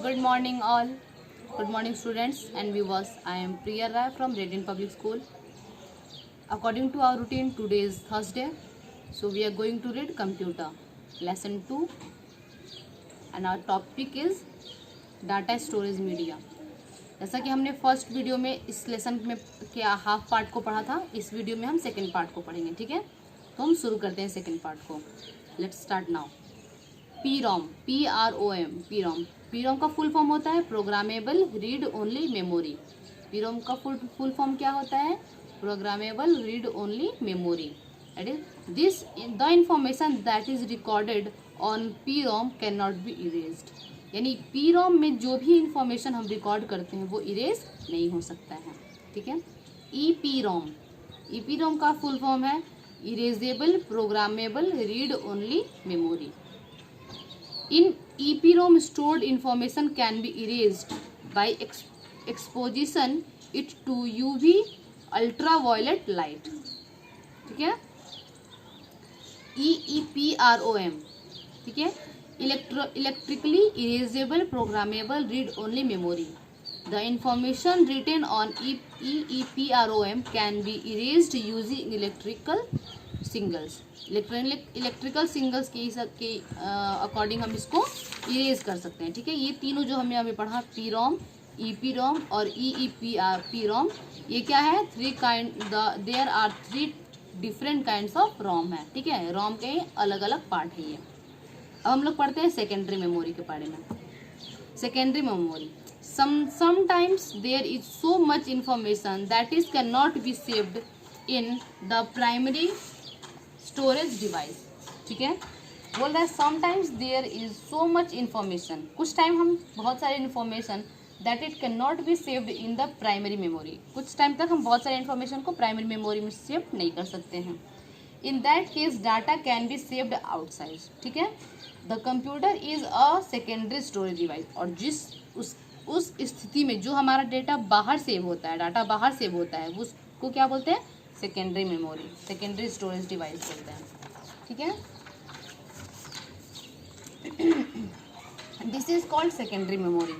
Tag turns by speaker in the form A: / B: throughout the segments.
A: Good morning all. Good morning students and viewers. I am Priya Rai from Radiant Public School. According to our routine, today is Thursday. So we are going to read computer lesson 2 and our topic is data storage media. जैसा कि हमने first video में इस lesson में क्या half part को पढ़ा था, इस वीडियो में हम सेकेंड पार्ट को पढ़ेंगे. ठीक है, तो हम शुरू करते हैं सेकेंड पार्ट को. Let's start now. PROM, PROM, PROM. PROM का फुल फॉर्म होता है programmable read only memory. PROM का फुल फॉर्म क्या होता है? Programmable read only memory. That is this the information that is recorded on PROM can not B erased. यानी PROM में जो भी इंफॉर्मेशन हम रिकॉर्ड करते हैं वो इरेज नहीं हो सकता है. ठीक है. EPROM, EPROM का फुल फॉर्म है erasable programmable read only memory. In EPROM, stored information can be erased by exposition it to UV ultraviolet light. ठीक है. EEPROM, ठीक है, electrically erasable programmable read only memory. The information written on EEPROM can be erased using electrical signals. Electrical singles के according हम इसको erase कर सकते हैं. ठीक है. ये तीनों जो हमने अभी पढ़ा PROM, EPROM और EEPROM, ये क्या है? There are 3 different kinds of ROM है. ठीक है. ROM के अलग अलग पार्ट है ये. अब हम लोग पढ़ते हैं सेकेंडरी मेमोरी के बारे में. Secondary memory, sometimes there is so much information that is can not be saved in the primary storage device. ठीक है. बोल रहा है sometimes there is so much information, कुछ टाइम हम बहुत सारे information that it can not be saved in the primary memory, कुछ टाइम तक हम बहुत सारे इन्फॉर्मेशन को प्राइमरी मेमोरी में सेव नहीं कर सकते हैं. In that case data can be saved outside. ठीक है. The computer is a secondary storage device. और जिस उस स्थिति में जो हमारा डेटा बाहर सेव होता है, डाटा बाहर सेव होता है, उसको क्या बोलते हैं? Secondary memory, secondary storage device बोलते हैं. ठीक है. This is called secondary memory.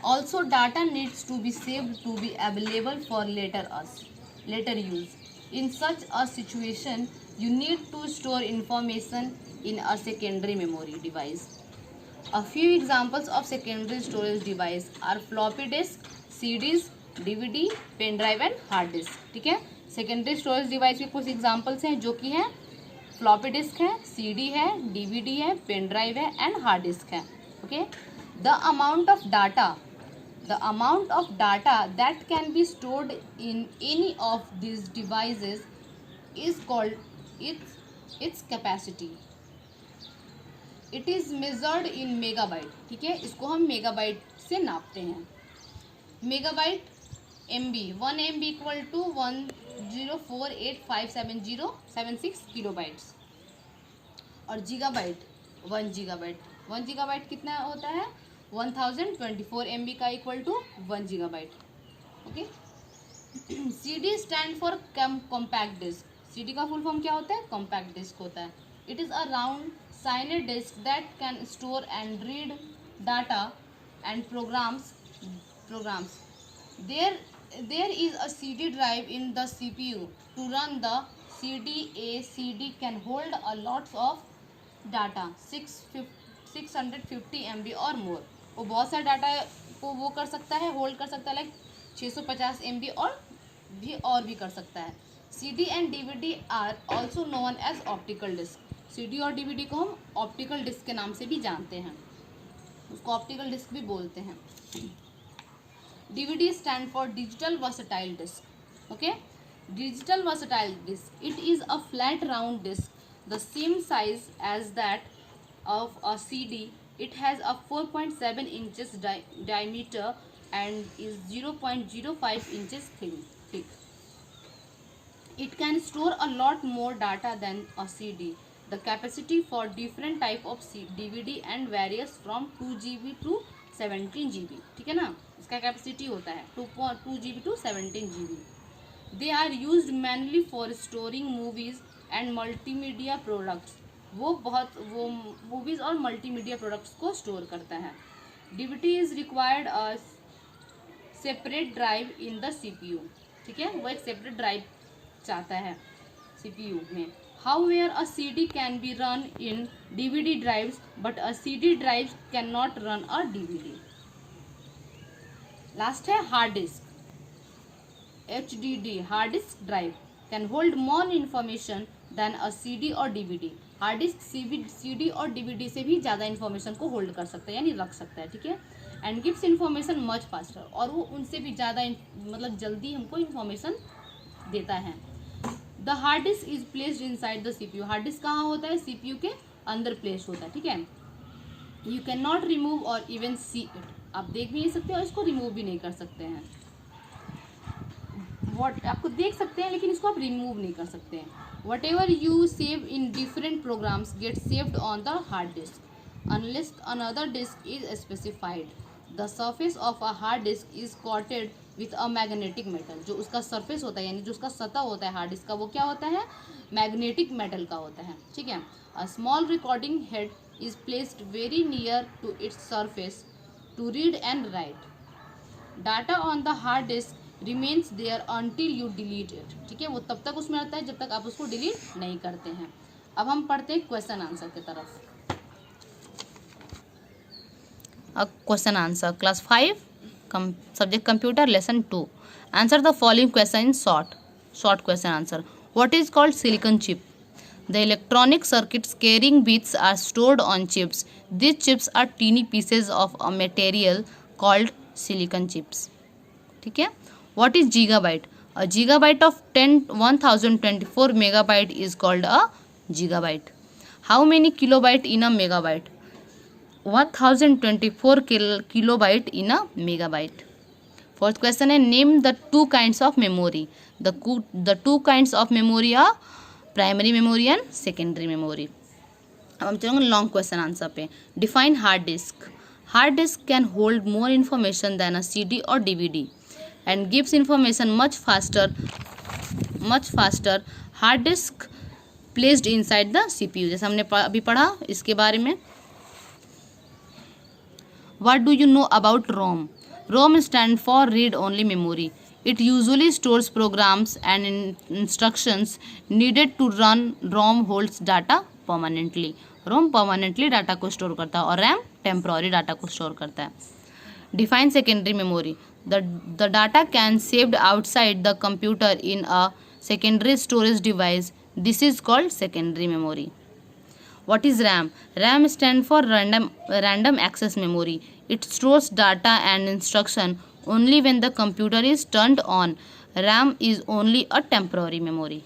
A: Also data needs to be saved to be available for later use. In such a situation you need to store information in a secondary memory device. A few examples of secondary storage device are floppy disk, CDs, DVD, pen drive and hard disk. ठीक है. Secondary storage device के कुछ examples हैं जो कि हैं floppy disk है, CD है, DVD है, पेन ड्राइव है एंड हार्ड डिस्क है. Okay. The amount of data that can be stored in any of this devices is called its capacity. It is measured in megabyte. ठीक है. इसको हम megabyte से नापते हैं. Megabyte MB, 1 MB equal to 10485776 kilobytes. और gigabyte 1 gigabyte. 1 gigabyte कितना होता है? 1024 MB का equal to 1 gigabyte. Okay. CD stand for compact disk. CD का फुल फॉर्म क्या होता है? कॉम्पैक्ट डिस्क होता है. It is a round shined disk that can store and read data and programs. There is a CD drive in the CPU to run the CD. A CD can hold a lots of data, 650 MB or more. वो बहुत सारे data को वो कर सकता है, hold कर सकता है, लाइक 650 MB और भी कर सकता है. CD and DVD are also known as optical disk. CD और DVD को हम ऑप्टिकल डिस्क के नाम से भी जानते हैं, उसको ऑप्टिकल डिस्क भी बोलते हैं. DVD stand for digital versatile disk. Okay. Digital versatile disk. It is a flat round disk, the same size as that of a CD. It has a 4.7 inches diameter and is 0.05 inches thick. It can store a lot more data than a CD. The capacity for different type of DVD and varies from 2 GB to 17 GB. ठीक है ना. इसका capacity होता है 2 GB to 17 GB. They are used mainly for storing movies and multimedia products. वो movies और multimedia products को store करता है. DVD is required a separate drive in the CPU, ठीक है, वो एक सेपरेट ड्राइव चाहता है सीपीयू में. However, a CD can be run in DVD drives, but a CD drive cannot run a DVD. Last है hard disk. HDD hard disk drive can hold more information than a CD और DVD. Hard disk CD और DVD से भी ज़्यादा information को hold कर सकता है, यानी रख सकता है, ठीक है. And gives information much faster, और वो उनसे भी ज़्यादा मतलब जल्दी हमको इन्फॉर्मेशन देता है. The hard disk is placed inside the CPU. Hard disk कहाँ होता है? सीपीयू के अंदर प्लेस होता है, ठीक है. यू कैन नॉट रिमूव और इवन सी इट. आप देख भी नहीं सकते और इसको रिमूव भी नहीं कर सकते हैं. आपको देख सकते हैं लेकिन इसको आप रिमूव नहीं कर सकते हैं. Whatever you save in different programs get saved on the hard disk unless another disk is specified. The surface of a hard disk is coated with a magnetic metal. जो उसका surface होता है यानी जो उसका सतह होता है हार्ड डिस्क का, वो क्या होता है? मैग्नेटिक मेटल का होता है, ठीक है. A small recording head is placed very near to its surface to read and write. Data on the hard disk remains there until you delete it. ठीक है, वो तब तक उसमें रहता है जब तक आप उसको डिलीट नहीं करते हैं. अब हम पढ़ते हैं क्वेश्चन आंसर की तरफ.
B: Question answer class 5 subject computer lesson 2. Answer the following question in short question answer. What is called silicon chip? The electronic circuits carrying bits are stored on chips. These chips are teeny pieces of a material called silicon chips. ठीक है. What is gigabyte? A gigabyte of 1024 megabyte is called a gigabyte. How many kilobyte in a megabyte? 1024 kilobyte in a megabyte. Fourth question है name the two kinds of memory. The two kinds of memory are primary memory and secondary memory. अब हम चलेंगे long question answer पे. Define hard disk. Hard disk can hold more information than a CD or DVD and gives information much faster. Hard disk placed inside the CPU. जैसे हमने अभी पढ़ा इसके बारे में. What do you know about ROM? ROM stands for read only memory. It usually stores programs and instructions needed to run. ROM holds data permanently. ROM permanently data को store करता है और RAM temporary डाटा को store करता है. Define secondary memory. The data can saved outside the computer in a secondary storage device. This is called secondary memory. What is RAM? RAM stands for random access memory. It stores data and instruction only when the computer is turned on. RAM is only a temporary memory.